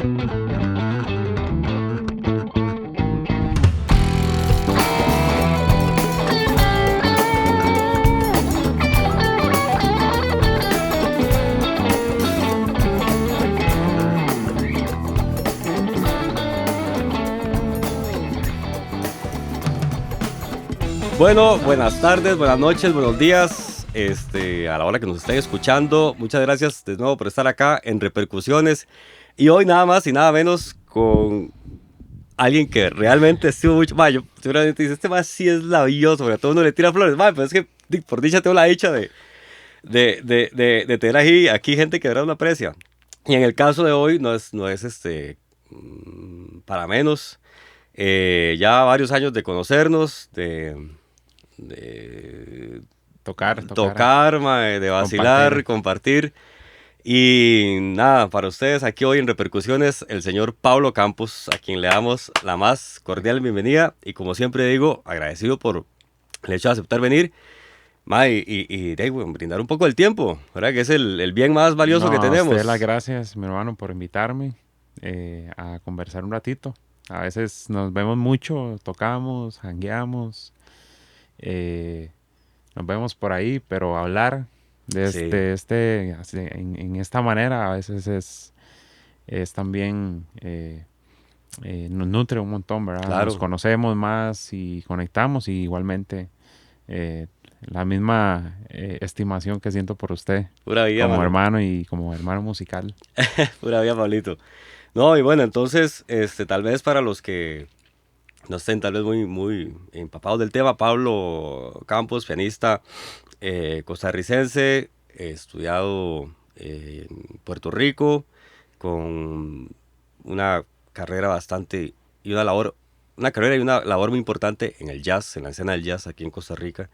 Bueno, buenas tardes, buenas noches, buenos días, a la hora que nos estén escuchando. Muchas gracias de nuevo por estar acá en Repercusiones. Y hoy nada más y nada menos con alguien que realmente estuvo mucho... yo seguramente dice, este más sí es labioso, porque a todo uno le tira flores. Pero es que por dicha tengo la dicha de tener aquí gente que de verdad uno aprecia. Y en el caso de hoy no es para menos. Ya varios años de conocernos, de tocar, mae, de vacilar, compartir. Y nada, para ustedes aquí hoy en Repercusiones, el señor Pablo Campos, a quien le damos la más cordial bienvenida. Y como siempre digo, agradecido por el hecho de aceptar venir, mae, brindar un poco del tiempo, ¿verdad? Que es el bien más valioso que tenemos. A usted las gracias, mi hermano, por invitarme a conversar un ratito. A veces nos vemos mucho, tocamos, jangueamos, nos vemos por ahí, pero hablar en esta manera a veces es también, nos nutre un montón, ¿verdad? Claro. Nos conocemos más y conectamos, y igualmente la misma estimación que siento por usted. Pura vida, como mano. Hermano y como hermano musical. Pura vida, Pablito. No, y bueno, entonces, tal vez para los que no estén tal vez muy empapados del tema, Pablo Campos, pianista costarricense, estudiado en Puerto Rico, con una carrera bastante, y una carrera y una labor muy importante en el jazz, en la escena del jazz aquí en Costa Rica.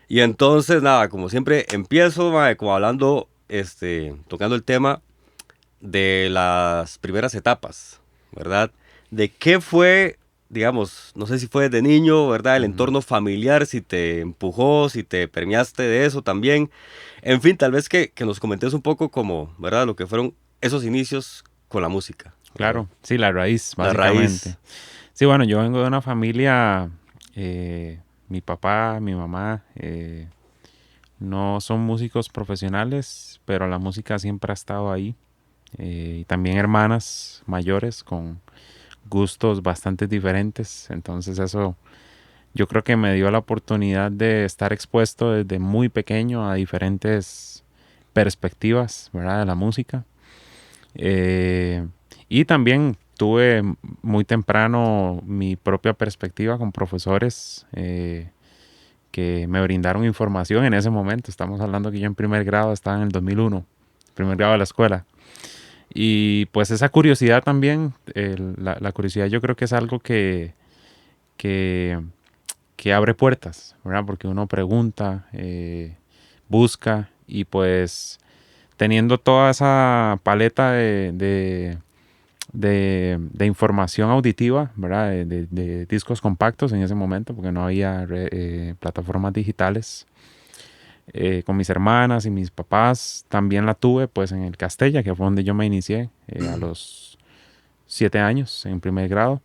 Y entonces, nada, como siempre, empiezo, como hablando, tocando el tema de las primeras etapas, ¿verdad? De qué fue, digamos, no sé si fue de niño, ¿verdad? El entorno familiar, si te empujó, si te permeaste de eso también. En fin, tal vez que nos comentes un poco como, ¿verdad? Lo que fueron esos inicios con la música. Claro, sí, la raíz, básicamente. La raíz. Sí, bueno, yo vengo de una familia, mi papá, mi mamá, no son músicos profesionales, pero la música siempre ha estado ahí. Y también hermanas mayores con gustos bastante diferentes. Entonces eso yo creo que me dio la oportunidad de estar expuesto desde muy pequeño a diferentes perspectivas, ¿verdad? De la música. Y también tuve muy temprano mi propia perspectiva con profesores que me brindaron información en ese momento. Estamos hablando que yo en primer grado estaba en el 2001, primer grado de la escuela. Y pues esa curiosidad también, la curiosidad yo creo que es algo que abre puertas, ¿verdad? Porque uno pregunta, busca, y pues teniendo toda esa paleta de información auditiva, ¿verdad? De discos compactos en ese momento, porque no había plataformas digitales. Con mis hermanas y mis papás también la tuve pues en el Castella, que fue donde yo me inicié a los 7 años en primer grado.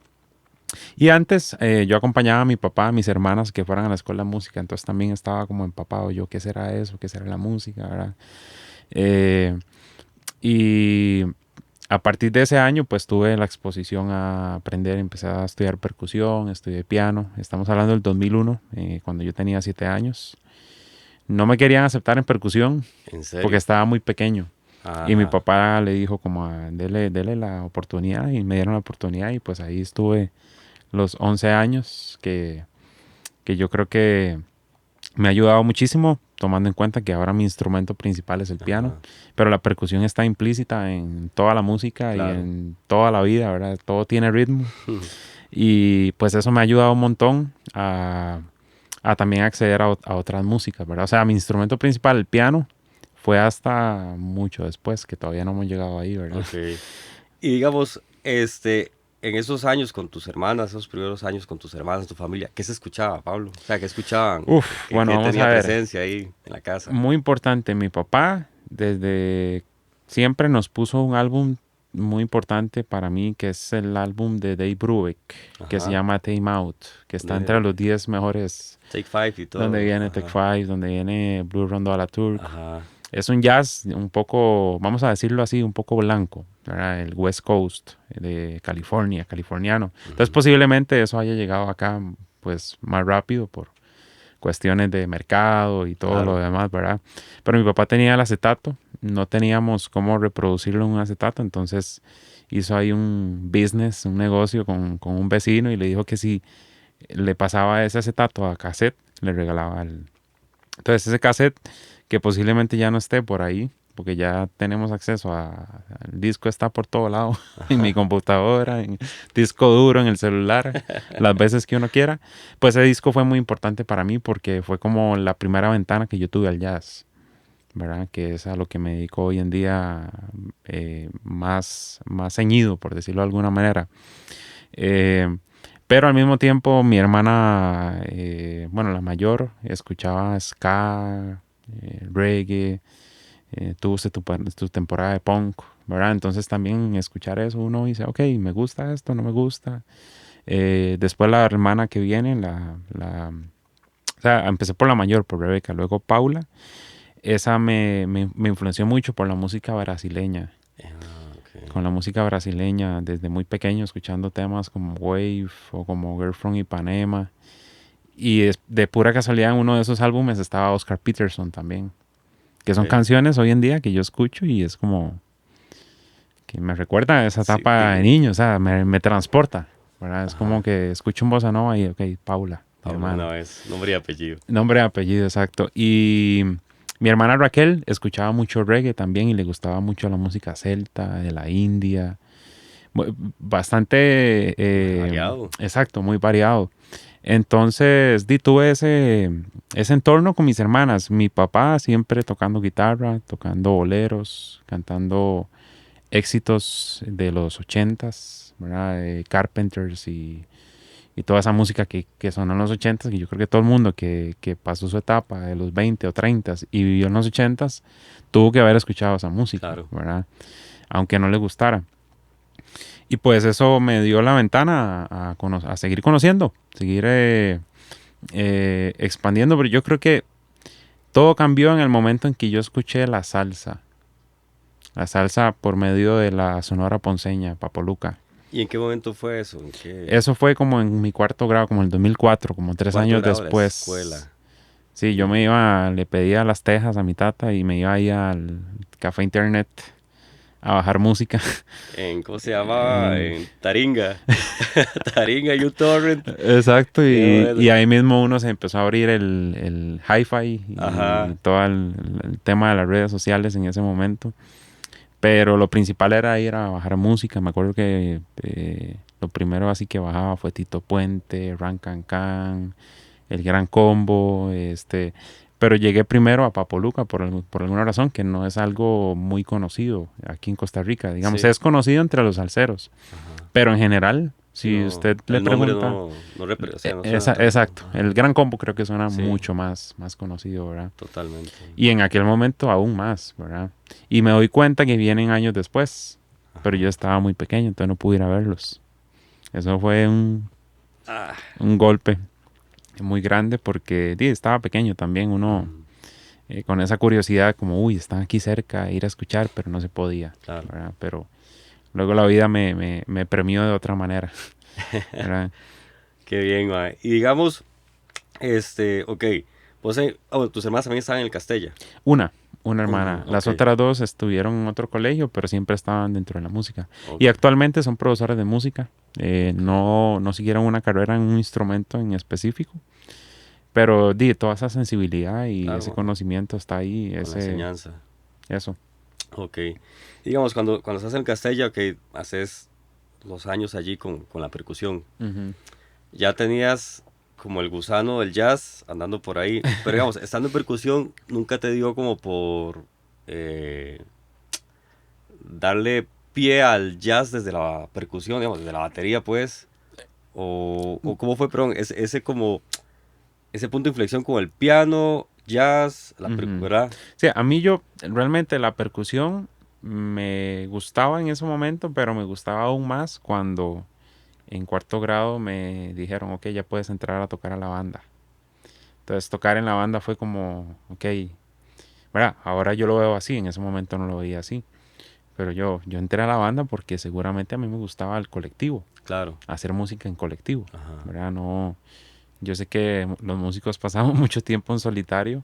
Y antes yo acompañaba a mi papá, a mis hermanas que fueran a la escuela de música, entonces también estaba como empapado yo, ¿qué será eso? ¿Qué será la música? ¿Verdad? Y a partir de ese año pues tuve la exposición a aprender, empecé a estudiar percusión, estudié piano. Estamos hablando del 2001, cuando yo tenía 7 años. No me querían aceptar en percusión. ¿En serio? Porque estaba muy pequeño. Ajá. Y mi papá le dijo como, dele la oportunidad, y me dieron la oportunidad, y pues ahí estuve los 11 años que yo creo que me ha ayudado muchísimo, tomando en cuenta que ahora mi instrumento principal es el piano, pero la percusión está implícita en toda la música. Claro. Y en toda la vida, ¿verdad? Todo tiene ritmo. Y pues eso me ha ayudado un montón a también acceder a otras músicas, ¿verdad? O sea, mi instrumento principal, el piano, fue hasta mucho después, que todavía no hemos llegado ahí, ¿verdad? Okay. Y digamos, en esos años con tus hermanas, esos primeros años con tus hermanas, tu familia, ¿qué se escuchaba, Pablo? O sea, ¿qué escuchaban? ¿Qué vamos tenía a ver. Presencia ahí en la casa? Muy importante, mi papá desde siempre nos puso un álbum muy importante para mí, que es el álbum de Dave Brubeck, que se Ajá. llama Time Out, que está entre De los 10 mejores, Take Five y donde todo. viene Tech Ajá. Five, donde viene Blue Rondo a la Turk. Ajá. Es un jazz un poco, vamos a decirlo así, un poco blanco, ¿verdad? El West Coast de California, californiano. Entonces Ujú. posiblemente eso haya llegado acá pues más rápido por cuestiones de mercado y todo lo Claro. demás, ¿verdad? Pero mi papá tenía el acetato, no teníamos cómo reproducirlo en un acetato, entonces hizo ahí un business, un negocio con un vecino y le dijo que si le pasaba ese acetato a cassette, le regalaba el... Entonces ese cassette, que posiblemente ya no esté por ahí, porque ya tenemos acceso al disco, está por todo lado, en mi Ajá. computadora, en disco duro, en el celular, las veces que uno quiera. Pues ese disco fue muy importante para mí porque fue como la primera ventana que yo tuve al jazz, ¿verdad? Que es a lo que me dedico hoy en día más ceñido, por decirlo de alguna manera. Eh, pero al mismo tiempo mi hermana, bueno, la mayor, escuchaba ska, reggae, tuvo su temporada de punk, ¿verdad? Entonces también escuchar eso uno dice, ok, me gusta esto, no me gusta. Después la hermana que viene, o sea, empecé por la mayor, por Rebeca, luego Paula. Esa me influenció mucho por la música brasileña. Ok. Con la música brasileña, desde muy pequeño, escuchando temas como Wave o como Girl from Ipanema. Y de pura casualidad en uno de esos álbumes estaba Oscar Peterson también. Que son Ok. canciones hoy en día que yo escucho y es como que me recuerda a esa Sí, etapa de niño, o sea, me transporta, ¿verdad? Es como ajá. que escucho un bossa nova y, ok, Paula, mi Pablo, una hermana. vez. Nombre y apellido. Nombre y apellido, exacto. Y mi hermana Raquel escuchaba mucho reggae también y le gustaba mucho la música celta, de la India. Bastante, Variado. exacto, muy variado. Entonces, tuve ese entorno con mis hermanas. Mi papá siempre tocando guitarra, tocando boleros, cantando éxitos de los ochentas, ¿verdad? De Carpenters y toda esa música que sonó en los ochentas, que yo creo que todo el mundo que pasó su etapa de los 20 o 30 y vivió en los ochentas, tuvo que haber escuchado esa música, Claro. ¿verdad? Aunque no le gustara. Y pues eso me dio la ventana a seguir conociendo, seguir expandiendo, pero yo creo que todo cambió en el momento en que yo escuché la salsa por medio de la Sonora Ponceña, Papoluca. ¿Y en qué momento fue eso? ¿En qué Eso fue como en mi cuarto grado, como en el 2004, como tres cuarto años grado de la después. escuela? Sí, yo Y me iba, le pedía las tejas a mi tata y me iba ahí al café internet a bajar música. ¿cómo se llamaba? En- En Taringa. Taringa y uTorrent. exacto, Qué y bueno. ahí mismo uno se empezó a abrir el hi-fi y Ajá. todo el tema de las redes sociales en ese momento. Pero lo principal era ir a bajar música. Me acuerdo que lo primero así que bajaba fue Tito Puente, Ran Can Can, El Gran Combo, pero llegué primero a Papoluca por alguna razón que no es algo muy conocido aquí en Costa Rica. Digamos, Sí. es conocido entre los salseros, Ajá. pero en general, Sí, si no. usted le El nombre pregunta, no, o sea, no suena tanto. exacto, el Ajá. Gran Combo creo que suena Sí, mucho más conocido, ¿verdad? totalmente. Y en aquel momento aún más, ¿verdad? Y me doy cuenta que vienen años después, pero yo Ajá. estaba muy pequeño, entonces no pude ir a verlos. Eso fue Ah. un golpe muy grande porque estaba pequeño también, uno Mm, con esa curiosidad como, uy, están aquí cerca, ir a escuchar, pero no se podía, claro. ¿verdad? Pero luego la vida me premió de otra manera, ¿verdad? Qué bien, mae. Y digamos, ok. Bueno, tus hermanas también estaban en el Castella. Una, una hermana. Las Ok, otras dos estuvieron en otro colegio, pero siempre estaban dentro de la música. Y ok, actualmente son profesores de música. ok. No siguieron una carrera en un instrumento en específico, pero toda esa sensibilidad y ese Claro, conocimiento está ahí, con la enseñanza. eso. Ok. Digamos, cuando estás en Castella, ok, haces los años allí con la percusión. Ujú. Ya tenías como el gusano del jazz andando por ahí. Pero digamos, estando en percusión, nunca te dio como por eh, darle pie al jazz desde la percusión, digamos, desde la batería, pues. O cómo fue, perdón, ese punto de inflexión con el piano, jazz, Ujú. ¿verdad? Sí, a mí realmente la percusión me gustaba en ese momento, pero me gustaba aún más cuando en cuarto grado me dijeron, ok, ya puedes entrar a tocar a la banda. Entonces tocar en la banda fue como, ok, ¿verdad? Ahora yo lo veo así, en ese momento no lo veía así. Pero yo entré a la banda porque seguramente a mí me gustaba el colectivo, Claro. hacer música en colectivo, Ajá. ¿verdad? No, yo sé que los músicos pasamos mucho tiempo en solitario,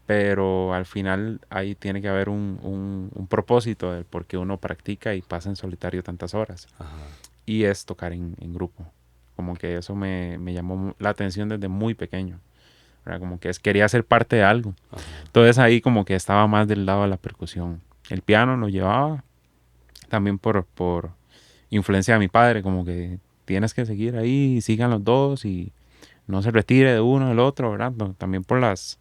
pero al final ahí tiene que haber un propósito del por qué uno practica y pasa en solitario tantas horas. Ajá. Y es tocar en grupo. Como que eso me llamó la atención desde muy pequeño. ¿Verdad? Como que quería ser parte de algo. Ajá. Entonces ahí como que estaba más del lado de la percusión. El piano lo llevaba también por influencia de mi padre, como que tienes que seguir ahí, sigan los dos y no se retire de uno del otro, ¿verdad? También por las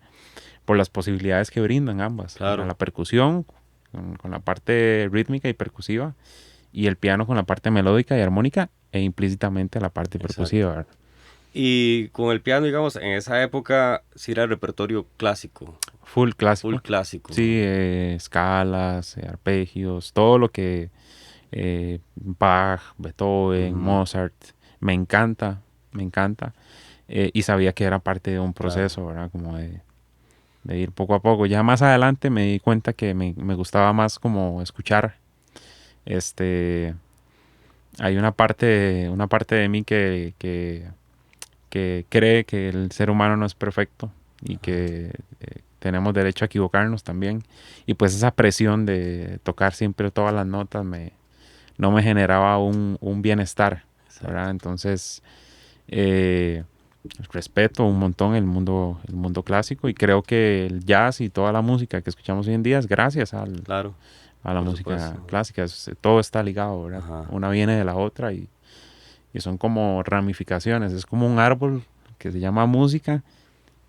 posibilidades que brindan ambas, ¿verdad? Claro. La percusión con la parte rítmica y percusiva y el piano con la parte melódica y armónica e implícitamente la parte Exacto. percusiva, ¿verdad? Y con el piano, digamos, en esa época sí era el repertorio clásico, Full full clásico. clásico, Sí, ¿no? escalas, arpegios, todo lo que Bach, Beethoven, Ujú. Mozart, me encanta, me encanta. Y sabía que era parte de un Claro. proceso, ¿verdad? Como de ir poco a poco. Ya más adelante me di cuenta que me gustaba más como escuchar. Este, hay una parte de mí que cree que el ser humano no es perfecto y que tenemos derecho a equivocarnos también. Y pues esa presión de tocar siempre todas las notas no me generaba un bienestar, ¿verdad? Exacto. Entonces, eh, respeto un montón el mundo clásico y creo que el jazz y toda la música que escuchamos hoy en día es gracias Claro, a la por música supuesto. clásica. Todo está ligado, ¿verdad? Ajá. Una viene de la otra y son como ramificaciones. Es como un árbol que se llama música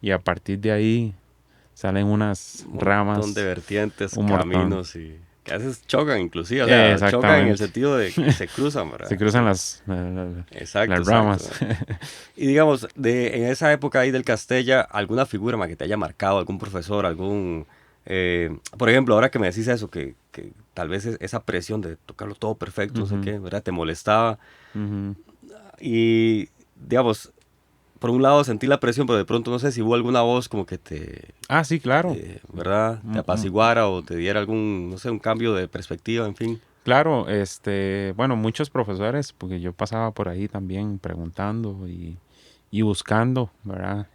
y a partir de ahí salen unas Un montón de ramas, vertientes, un montón. caminos y que a veces chocan inclusive, o sea, chocan en el Exactamente. sentido de que se cruzan, Se ¿verdad? cruzan Exacto, las exacto. ramas. Y digamos, en esa época ahí del Castella, ¿alguna figura que te haya marcado, algún profesor, por ejemplo, ahora que me decís eso, que tal vez esa presión de tocarlo todo perfecto, no sé Ujú, qué, ¿verdad? Te molestaba. ujú. Y, digamos, por un lado sentí la presión, pero de pronto no sé si hubo alguna voz como que Ah, sí, claro. ¿verdad? Te Mm, mm, apaciguara o te diera algún, no sé, un cambio de perspectiva, en fin. claro, bueno, muchos profesores, porque yo pasaba por ahí también preguntando y buscando, ¿verdad?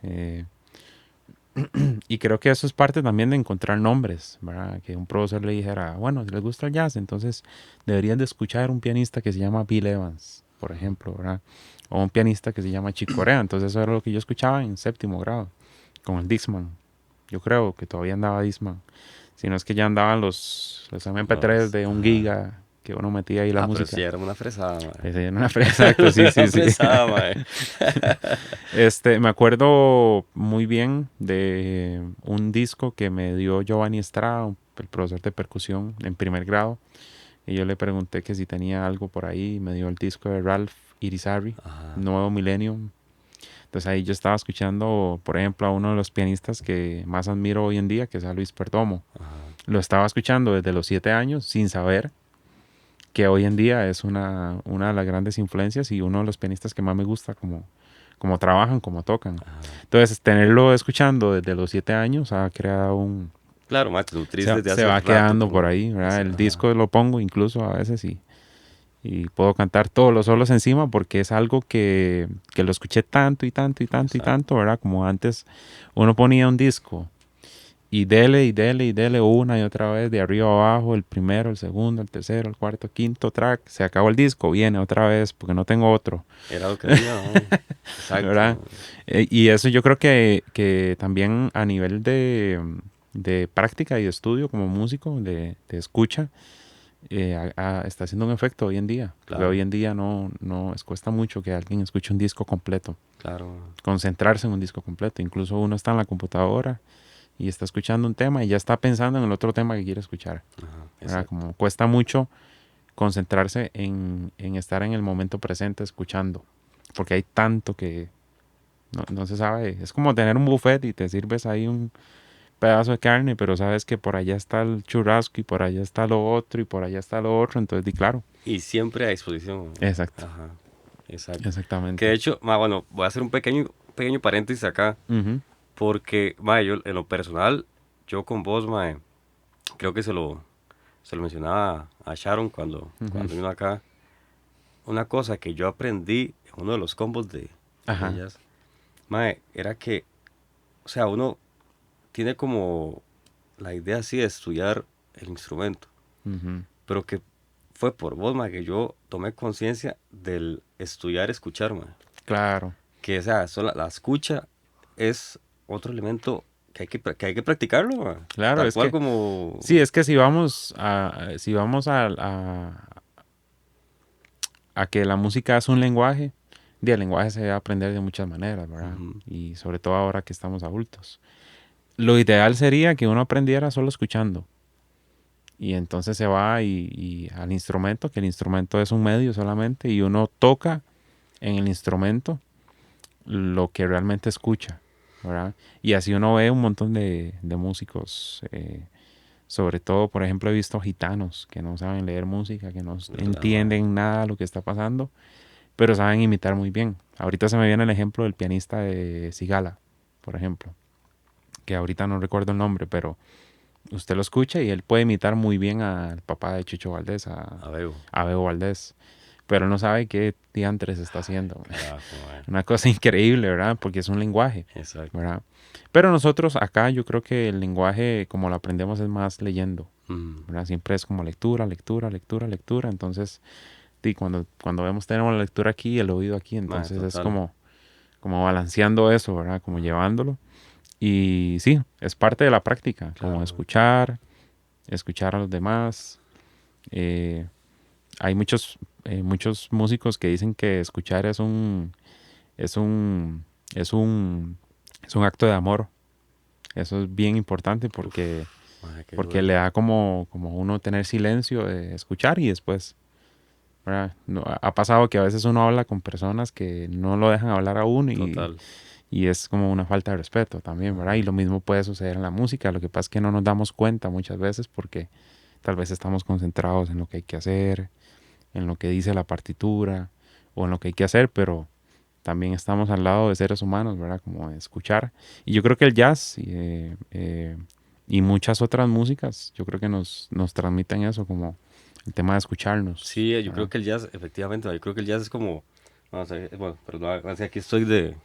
Y creo que eso es parte también de encontrar nombres, ¿verdad? Que un profesor le dijera, bueno, si les gusta el jazz, entonces deberían de escuchar un pianista que se llama Bill Evans, por ejemplo, ¿verdad? O un pianista que se llama Chick Corea. Entonces eso era lo que yo escuchaba en séptimo grado, con el Dixman. Yo creo que todavía andaba Dixman. Si no es que ya andaban los MP3 de un Ajá. giga que uno metía ahí la Ah, pero sí, música. era una fresada, mae. Ese era una exacto, sí, Una sí, sí. fresada, mae. Me acuerdo muy bien de un disco que me dio Giovanni Estrada, el profesor de percusión en primer grado. Y yo le pregunté que si tenía algo por ahí. Y me dio el disco de Ralph Irizarry, Ajá, Nuevo Millennium. Entonces ahí yo estaba escuchando, por ejemplo, a uno de los pianistas que más admiro hoy en día, que es a Luis Perdomo. ajá. Lo estaba escuchando desde los 7 años sin saber que hoy en día es una de las grandes influencias y uno de los pianistas que más me gusta como trabajan, como tocan. Entonces, tenerlo escuchando desde los 7 años ha creado Claro, mae, te nutrís desde se hace va rato quedando por con ahí, ¿verdad? ese, El ajá, disco lo pongo incluso a veces y puedo cantar todos los solos encima porque es algo que lo escuché tanto y tanto y tanto y exacto. tanto, ¿verdad? Como antes uno ponía un disco y dele y dele y dele una y otra vez de arriba a abajo, el primero, el segundo, el tercero, el cuarto, quinto track, se acabó el disco, viene otra vez porque no tengo otro, Era lo que había, ¿no? ¿verdad? Exacto. Y eso yo creo que también a nivel de práctica y de estudio como músico, de escucha, está haciendo un efecto hoy en día, porque hoy Claro, en día no cuesta mucho que alguien escuche un disco completo, claro. concentrarse en un disco completo, incluso uno está en la computadora y está escuchando un tema y ya está pensando en el otro tema que quiere escuchar. Ajá, ¿Verdad? exacto. Como cuesta mucho concentrarse en estar en el momento presente escuchando, porque hay tanto que no se sabe. Es como tener un buffet y te sirves ahí pedazo de carne, pero sabes que por allá está el churrasco y por allá está lo otro y por allá está lo otro, entonces di claro. Y siempre a disposición. Exacto, Ajá, exacto. Que de exactamente. hecho, bueno, voy a hacer un pequeño paréntesis acá, Ujú, porque, yo en lo personal, yo con vos, creo que se lo mencionaba a Sharon ujú. cuando vino acá. Una cosa que yo aprendí en uno de los combos de Ajá, jazz, era que, o sea, uno tiene como la idea así de estudiar el instrumento, ujú. pero que fue por vos, que yo tomé conciencia del estudiar, escuchar, Claro, que, o sea, la escucha es otro elemento que hay que practicarlo, claro, tal es cual que, como... sí, es que si vamos a que la música es un lenguaje, el lenguaje se debe aprender de muchas maneras, ¿verdad? Ujú, Y sobre todo ahora que estamos adultos. Lo ideal sería que uno aprendiera solo escuchando. Y entonces se va y al instrumento, que el instrumento es un medio solamente, y uno toca en el instrumento lo que realmente escucha, ¿verdad? Y así uno ve un montón de músicos, sobre todo, por ejemplo, he visto gitanos que no saben leer música, que no ajá, entienden nada de lo que está pasando, pero saben imitar muy bien. Ahorita se me viene el ejemplo del pianista de Sigala, por ejemplo, que ahorita no recuerdo el nombre, pero usted lo escucha y él puede imitar muy bien al papá de Chicho Valdés, a ver, a Bebo Valdés, pero no sabe qué diantres está haciendo. carajo, Una cosa increíble, ¿verdad? Porque es un lenguaje, exacto. ¿verdad? Pero nosotros acá yo creo que el lenguaje como lo aprendemos es más leyendo, Mm, ¿verdad? Siempre es como lectura, lectura, lectura, lectura. Entonces, cuando vemos tenemos la lectura aquí y el oído aquí, entonces es total. como balanceando eso, ¿verdad? Como llevándolo. Y sí, es parte de la práctica, como Claro, escuchar a los demás. Eh, hay muchos músicos que dicen que escuchar es un, es un, es un acto de amor. Eso es bien importante porque, qué porque duro. le da como uno tener silencio de escuchar y después, ¿verdad? Ha pasado que a veces uno habla con personas que no lo dejan hablar a uno Total. y es como una falta de respeto también, ¿verdad? Y Ajá. lo mismo puede suceder en la música. Lo que pasa es que no nos damos cuenta muchas veces porque tal vez estamos concentrados en lo que hay que hacer, en lo que dice la partitura o en lo que hay que hacer, pero también estamos al lado de seres humanos, ¿verdad? Como de escuchar. Y yo creo que el jazz y muchas otras músicas, yo creo que nos transmiten eso, como el tema de escucharnos, Sí, yo creo ¿verdad? que el jazz, efectivamente, yo creo que el jazz es como, vamos a ver, bueno, perdón, o sea, aquí estoy de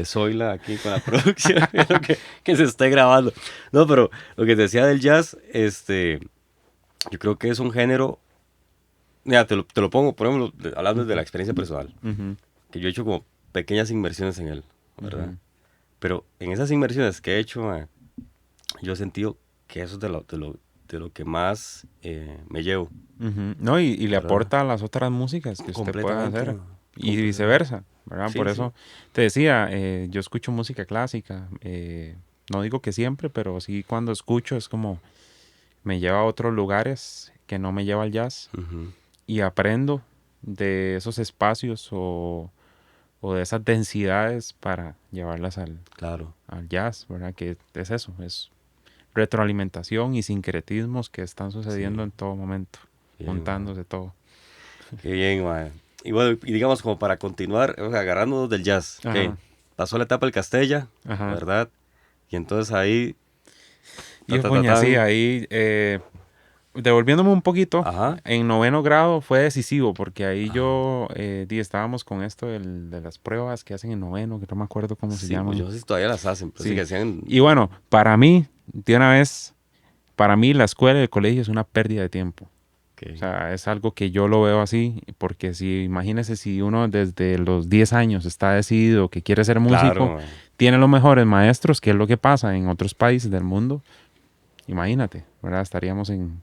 Zoila, aquí con la producción, viendo que se esté grabando. No, pero lo que te decía del jazz, yo creo que es un género, mira, te lo pongo, por ejemplo, hablando desde la Ujú, experiencia personal, ujú, que yo he hecho como pequeñas inmersiones en él, ¿verdad? ujú, Pero en esas inmersiones que he hecho, yo he sentido que eso es de lo que más me llevo, ujú. No, y le ¿verdad? aporta a las otras músicas que usted pueda Completamente, hacer. Y completamente. viceversa, ¿verdad? Por Sí, sí. eso te decía, yo escucho música clásica. No digo que siempre, pero sí cuando escucho es como me lleva a otros lugares que no me lleva al jazz Ujú, y aprendo de esos espacios o de esas densidades para llevarlas claro. al jazz, ¿verdad? Que es eso, es retroalimentación y sincretismos que están sucediendo Sí, en todo momento, bien, man. juntándose todo. Qué bien, man. Y bueno, y digamos como para continuar, o sea, agarrándonos del jazz, ok. Ajá, Pasó la etapa del Castella, ajá. ¿verdad? Y entonces ahí, ta, Y ta, ta, puña, sí, tan. ahí, devolviéndome un poquito, Ajá. en noveno grado fue decisivo, porque ahí Ah, estábamos con esto de las pruebas que hacen en noveno, que no me acuerdo cómo se sí, pues yo llaman. no sé si todavía las hacen, pero sí que Sí. hacían. Y bueno, para mí, de una vez, para mí la escuela y el colegio es una pérdida de tiempo. O Ok. sea, es algo que yo lo veo así, porque si, imagínese si uno desde los 10 años está decidido que quiere ser Claro, músico, man. tiene los mejores maestros, que es lo que pasa en otros países del mundo, imagínate, ¿verdad? Estaríamos en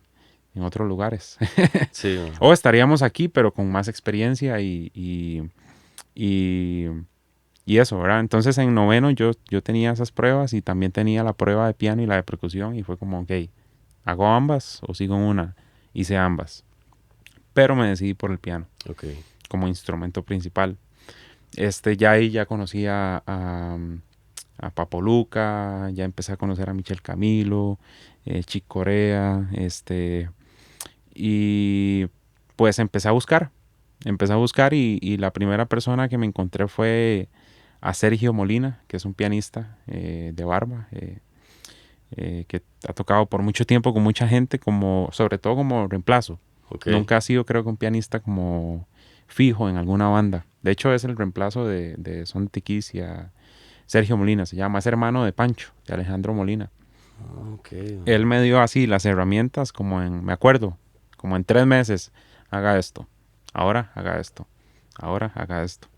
otros lugares. Sí, man. O estaríamos aquí, pero con más experiencia y, y eso, ¿verdad? Entonces en noveno yo tenía esas pruebas y también tenía la prueba de piano y la de percusión y fue como, ok, ¿hago ambas o sigo en una? Hice ambas, pero me decidí por el piano Ok. como instrumento principal. Ya ahí ya conocía a Papo Luca, ya empecé a conocer a Michel Camilo, Chick Corea, y pues empecé a buscar y la primera persona que me encontré fue a Sergio Molina, que es un pianista de barba, que ha tocado por mucho tiempo con mucha gente, como, sobre todo como reemplazo. Ok. Nunca ha sido, creo que, un pianista como fijo en alguna banda. De hecho, es el reemplazo de Son Tiquicia. Sergio Molina se llama, es hermano de Pancho, de Alejandro Molina. Ok. Él me dio así las herramientas, me acuerdo, como en 3 meses, haga esto, ahora haga esto, ahora haga esto.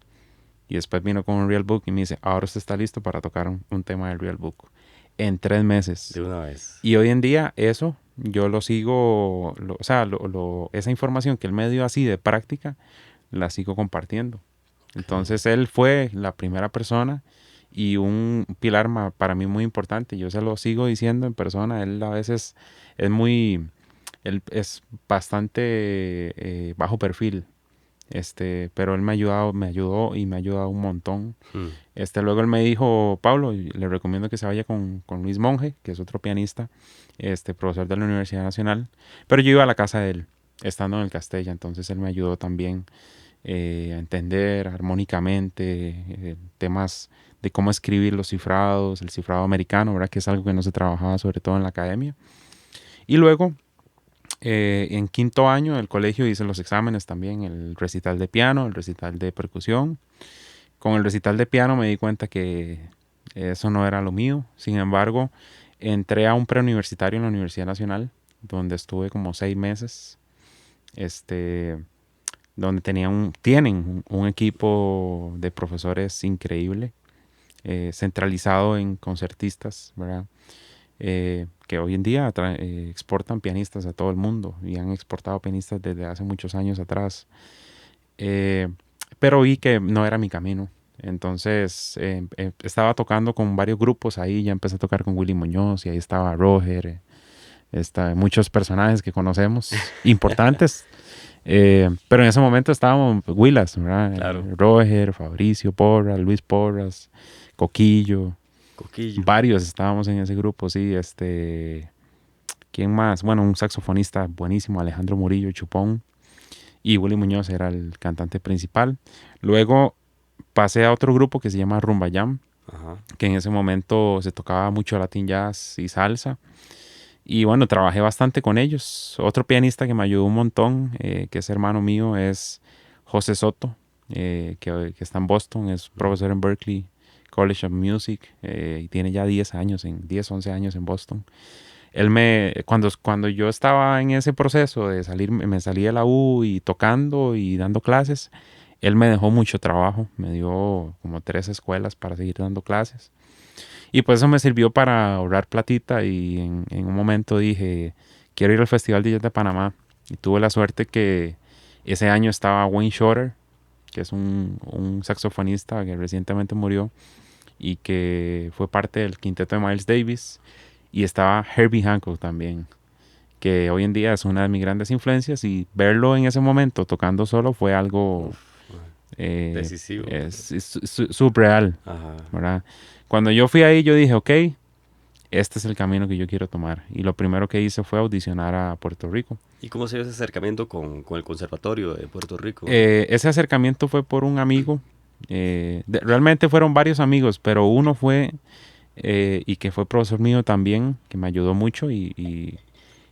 Y después vino con un real book y me dice, ahora usted está listo para tocar un tema del real book. En 3 meses. De una vez. Y hoy en día eso, yo lo sigo, o sea, esa información que él me dio así de práctica, la sigo compartiendo. Ok. Entonces él fue la primera persona y un pilar para mí muy importante. Yo se lo sigo diciendo en persona. Él a veces es él es bastante bajo perfil. Pero él me ayudó y me ha ayudado un montón. Hmm. Luego él me dijo, Pablo, y le recomiendo que se vaya con Luis Monge, que es otro pianista, profesor de la Universidad Nacional. Pero yo iba a la casa de él, estando en el Castella, entonces él me ayudó también a entender armónicamente temas de cómo escribir los cifrados, el cifrado americano, ¿verdad? Que es algo que no se trabajaba sobre todo en la academia. Y luego, en quinto año del colegio hice los exámenes también, el recital de piano, el recital de percusión. Con el recital de piano me di cuenta que eso no era lo mío. Sin embargo, entré a un preuniversitario en la Universidad Nacional, donde estuve como 6 meses. Este, donde tienen un equipo de profesores increíble, centralizado en concertistas, ¿verdad? Que hoy en día exportan pianistas a todo el mundo y han exportado pianistas desde hace muchos años atrás. Eh, pero vi que no era mi camino. Entonces estaba tocando con varios grupos ahí, ya empecé a tocar con Willy Muñoz y ahí estaba Roger, muchos personajes que conocemos, importantes. Pero en ese momento estábamos Willas, ¿verdad? Claro. Roger, Fabricio Porras, Luis Porras, Coquillo, Coquillo. varios estábamos en ese grupo, sí. ¿Quién más? Bueno, un saxofonista buenísimo, Alejandro Murillo Chupón, y Willy Muñoz era el cantante principal. Luego pasé a otro grupo que se llama Rumba Jam, Ajá. que en ese momento se tocaba mucho Latin Jazz y salsa. Y bueno, trabajé bastante con ellos. Otro pianista que me ayudó un montón, que es hermano mío, es José Soto, que está en Boston, es Ujú. profesor en Berklee College of Music, y tiene ya 10 años, 10, 11 años en Boston. Cuando yo estaba en ese proceso de salir, me salí de la U y tocando y dando clases, él me dejó mucho trabajo, me dio como 3 escuelas para seguir dando clases. Y pues eso me sirvió para ahorrar platita y en un momento dije, quiero ir al Festival de Jazz de Panamá. Y tuve la suerte que ese año estaba Wayne Shorter, que es un saxofonista que recientemente murió y que fue parte del quinteto de Miles Davis. Y estaba Herbie Hancock también, que hoy en día es una de mis grandes influencias y verlo en ese momento tocando solo fue algo Uf, man. eh, Decisivo. subreal, Ajá. ¿verdad? Cuando yo fui ahí yo dije, ok, este es el camino que yo quiero tomar. Y lo primero que hice fue audicionar a Puerto Rico. ¿Y cómo se dio ese acercamiento con el Conservatorio de Puerto Rico? Ese acercamiento fue por un amigo. Realmente fueron varios amigos, pero uno fue, y que fue profesor mío también, que me ayudó mucho y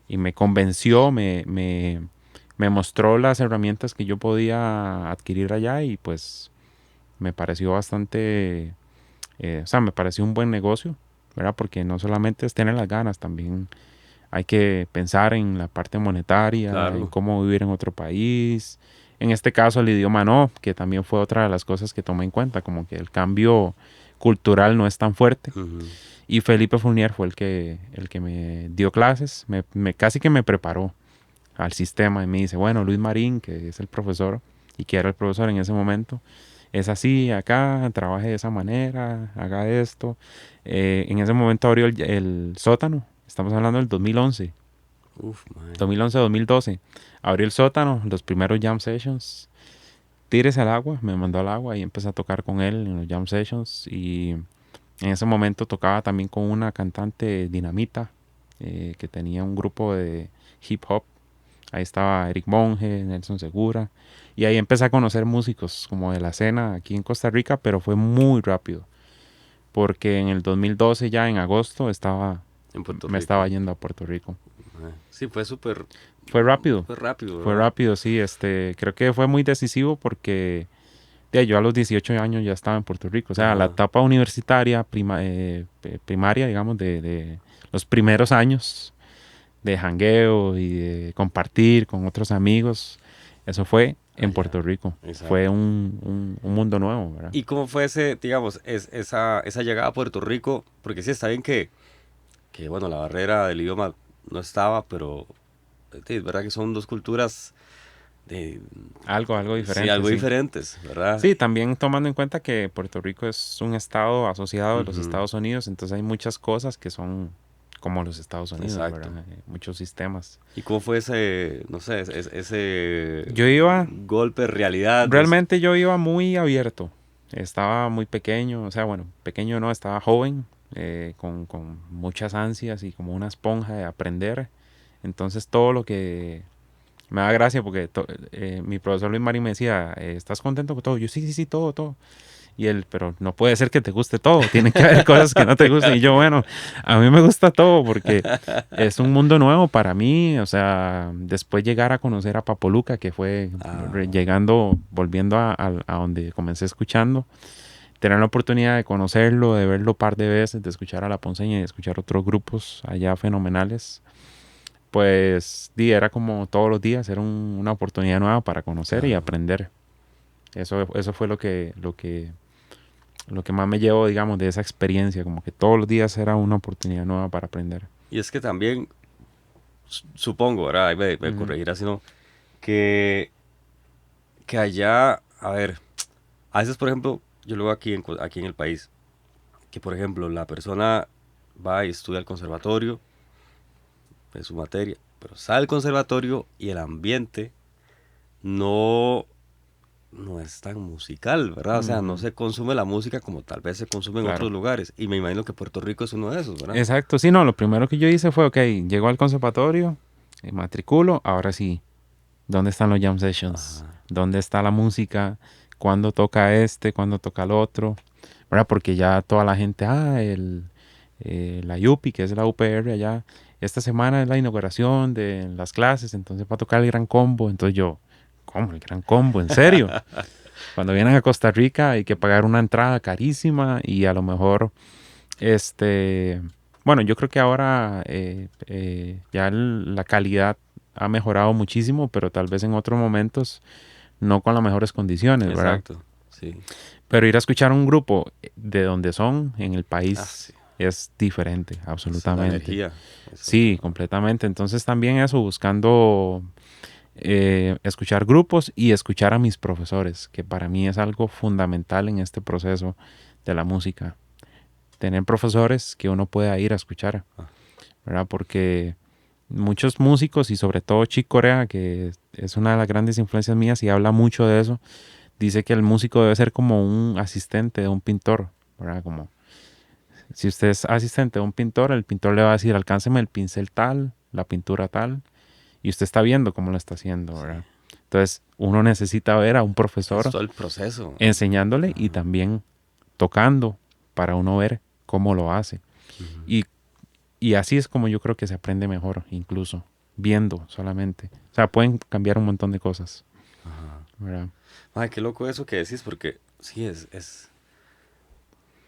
me convenció, me mostró las herramientas que yo podía adquirir allá y pues me pareció bastante, o sea, me pareció un buen negocio, ¿verdad? Porque no solamente es tener las ganas, también hay que pensar en la parte monetaria, en Claro. cómo vivir en otro país. En este caso el idioma no, que también fue otra de las cosas que tomé en cuenta, como que el cambio cultural no es tan fuerte. Ujú. Y Felipe Fournier fue el que me dio clases, casi que me preparó al sistema y me dice, bueno, Luis Marín, que es el profesor y que era el profesor en ese momento, es así, acá, trabaje de esa manera, haga esto. En ese momento abrió el sótano, estamos hablando del 2011, Uf, man. 2011-2012. Abrió el sótano, los primeros jam sessions. Tírese al agua, me mandó al agua y empecé a tocar con él en los jam sessions. Y En ese momento tocaba también con una cantante Dinamita, que tenía un grupo de hip hop. Ahí estaba Eric Monge, Nelson Segura. Y ahí empecé a conocer músicos como de la escena aquí en Costa Rica, pero fue muy rápido. Porque en el 2012, ya en agosto, En Puerto me estaba Rico. yendo a Puerto Rico. Sí, fue súper, Fue rápido. fue rápido, Fue ¿verdad? rápido, sí. Creo que fue muy decisivo porque yo a los 18 años ya estaba en Puerto Rico. O sea, la Ajá, etapa universitaria, primaria, digamos, de los primeros años de jangueo y de compartir con otros amigos, eso fue en allá, Puerto Rico. Fue exacto. un mundo nuevo, ¿verdad? ¿Y cómo fue ese, digamos, esa llegada a Puerto Rico? Porque sí, está bien que, bueno, la barrera del idioma no estaba, pero sí, es verdad que son dos culturas de, Algo sí, diferente, algo sí. diferentes, ¿verdad? Sí, también tomando en cuenta que Puerto Rico es un estado asociado a los Ujú, Estados Unidos, entonces hay muchas cosas que son como los Estados Unidos, exacto. ¿verdad? Muchos sistemas. ¿Y cómo fue ese, no sé, ese Yo iba, golpe de realidad? realmente yo iba muy abierto, estaba muy pequeño, o sea, bueno, pequeño no, estaba joven, con muchas ansias y como una esponja de aprender, entonces todo lo que me da gracia porque mi profesor Luis Marín me decía, ¿estás contento con todo? Yo sí, sí, sí, todo, todo. Y él, pero no puede ser que te guste todo, tiene que haber cosas que no te gusten. Y yo, bueno, a mí me gusta todo porque es un mundo nuevo para mí. O sea, después llegar a conocer a Papoluca, que fue Ah, llegando, volviendo a donde comencé escuchando, tener la oportunidad de conocerlo, de verlo un par de veces, de escuchar a La Ponceña y de escuchar otros grupos allá fenomenales. Pues era como todos los días, era una oportunidad nueva para conocer y claro. aprender. Eso fue lo que más me llevo, digamos, de esa experiencia, como que todos los días era una oportunidad nueva para aprender. Y es que también, supongo, ¿verdad? Ahí me Ujú. corregirá, sino que allá, a ver, a veces, por ejemplo, yo lo veo aquí en el país, que por ejemplo la persona va y estudia al conservatorio, en su materia, pero sale del conservatorio y el ambiente no, no es tan musical, ¿verdad? O sea, no Ujú. se consume la música como tal vez se consume en otros Claro. lugares. Y me imagino que Puerto Rico es uno de esos, ¿verdad? Exacto, sí, no, lo primero que yo hice fue, ok, llego al conservatorio, matriculo, ahora sí, ¿dónde están los jam sessions? Ajá, ¿Dónde está la música? ¿Cuándo toca este? ¿Cuándo toca el otro? ¿Verdad? Porque ya toda la gente, la UPI, que es la UPR allá, esta semana es la inauguración de las clases, entonces va a tocar el gran combo. Entonces yo, ¿cómo el gran combo? ¿En serio? Cuando vienen a Costa Rica hay que pagar una entrada carísima y a lo mejor, este, bueno, yo creo que ahora ya la calidad ha mejorado muchísimo, pero tal vez en otros momentos no con las mejores condiciones, ¿verdad? exacto, sí. Pero ir a escuchar un grupo de donde son en el Ah, país sí. es diferente, Sí, la absolutamente. energía es otra. Sí, completamente. Entonces también eso, buscando escuchar grupos y escuchar a mis profesores, que para mí es algo fundamental en este proceso de la música. Tener profesores que uno pueda ir a escuchar, Ah, ¿verdad? Porque muchos músicos y sobre todo Chick Corea, que es una de las grandes influencias mías y habla mucho de eso, dice que el músico debe ser como un asistente de un pintor, ¿verdad? Como si usted es asistente de un pintor, el pintor le va a decir, alcánceme el pincel tal, la pintura tal, y usted está viendo cómo lo está haciendo, sí. ¿verdad? Entonces, uno necesita ver a un Es profesor todo el proceso. enseñándole y Ajá. también tocando para uno ver cómo lo hace. Ujú. Y, y así es como yo creo que se aprende mejor, incluso viendo solamente. O sea, pueden cambiar un montón de cosas, Ajá. ¿verdad? Ay, qué loco eso que decís, porque sí,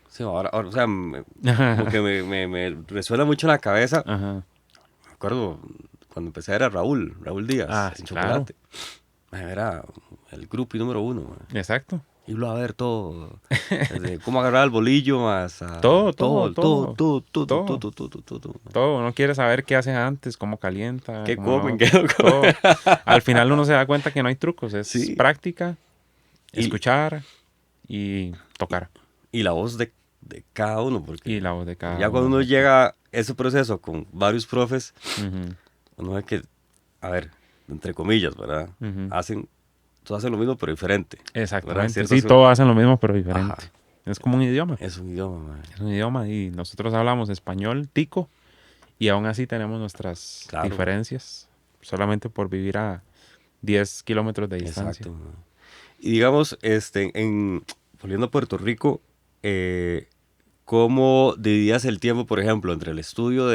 sí, ahora, o sea, como que me resuena mucho en la cabeza. Ajá. Me acuerdo cuando empecé a ver a Raúl Díaz Ah, en sí, claro. Chocolate. Era el grupo número uno, man. Exacto. Irlo a ver todo, desde cómo agarrar el bolillo más a Todo, todo, todo, todo, todo, todo, todo, todo. todo, todo, todo, man. Todo, uno quiere saber qué hace antes, cómo calienta, ¿Qué cómo comen? no, ¿Qué no comen? todo. Al final uno se da cuenta que no hay trucos, es Sí, práctica, y, escuchar y y, tocar. y la voz de cada uno, porque Y la voz de cada ya cuando uno, uno exacto. llega a ese proceso con varios profes, Ujú, uno ve que, a ver, entre comillas, ¿verdad? ujú. Todos hacen lo mismo pero diferente, ¿verdad? Exactamente. Ciertas, Sí, todos hacen lo mismo, pero diferente. ajá. Es como un idioma. Es un idioma, mae. Es un idioma y nosotros hablamos español tico y aún así tenemos nuestras Claro, diferencias solamente por vivir a 10 kilómetros de distancia. exacto, mae. Y digamos, volviendo a Puerto Rico, ¿cómo dividías el tiempo, por ejemplo, entre el estudio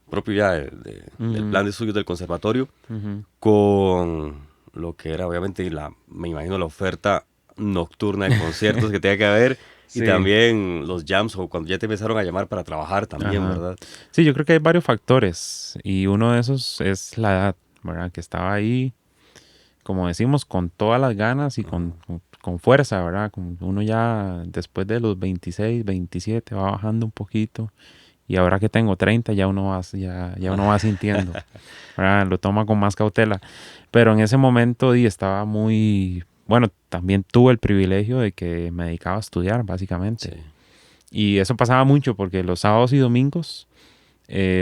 propio ya del Ujú, plan de estudios del conservatorio ujú. con lo que era obviamente me imagino la oferta nocturna de conciertos que tenía que haber y Sí, también los jams o cuando ya te empezaron a llamar para trabajar también, ajá. ¿verdad? Sí, yo creo que hay varios factores y uno de esos es la edad, ¿verdad? Que estaba ahí, como decimos, con todas las ganas y Ajá. con fuerza, ¿verdad? Uno ya después de los 26, 27 va bajando un poquito y ahora que tengo 30 ya ya uno va sintiendo, ¿verdad? Lo toma con más cautela. Pero en ese momento estaba muy, bueno, también tuve el privilegio de que me dedicaba a estudiar, Sí, básicamente. Y eso pasaba mucho porque los sábados y domingos,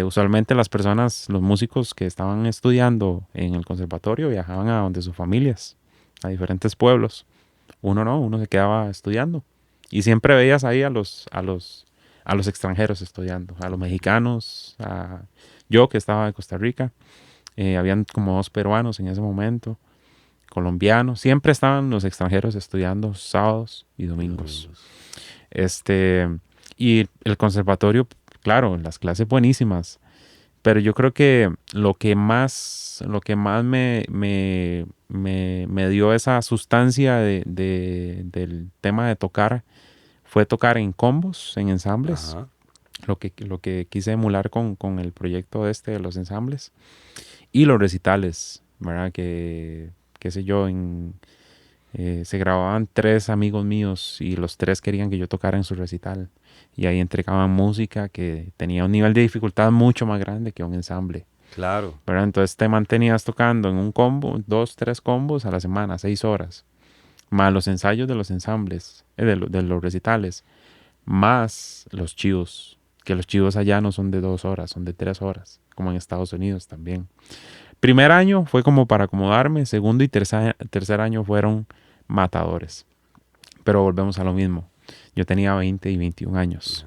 usualmente las personas, los músicos que estaban estudiando en el conservatorio viajaban a donde sus familias, a diferentes pueblos. Uno no, uno se quedaba estudiando. Y siempre veías ahí a los extranjeros estudiando, a los ok. mexicanos, yo que estaba de Costa Rica, habían como 2 peruanos en ese momento, colombianos, siempre estaban los extranjeros estudiando sábados y Y domingos. domingos. Este, y el conservatorio, claro, las clases buenísimas, pero yo creo que lo que más me dio esa sustancia del tema de tocar fue tocar en combos, en ensambles, Ajá. lo que quise emular con el proyecto este de los ensambles y los recitales, ¿verdad? Que, qué sé yo, se grababan 3 amigos míos y los 3 querían que yo tocara en su recital. Y ahí entregaban música que tenía un nivel de dificultad mucho más grande que un ensamble. Claro. ¿Verdad? Entonces te mantenías tocando en un combo, 2, 3 combos a la semana, 6 horas. Más los ensayos de los ensambles, de los recitales. Más los chivos. Que los chivos allá no son de 2 horas, son de 3 horas. Como en Estados Unidos también. Primer año fue como para acomodarme. Segundo y tercer año fueron matadores. Pero volvemos a lo mismo. Yo tenía 20 y 21 años.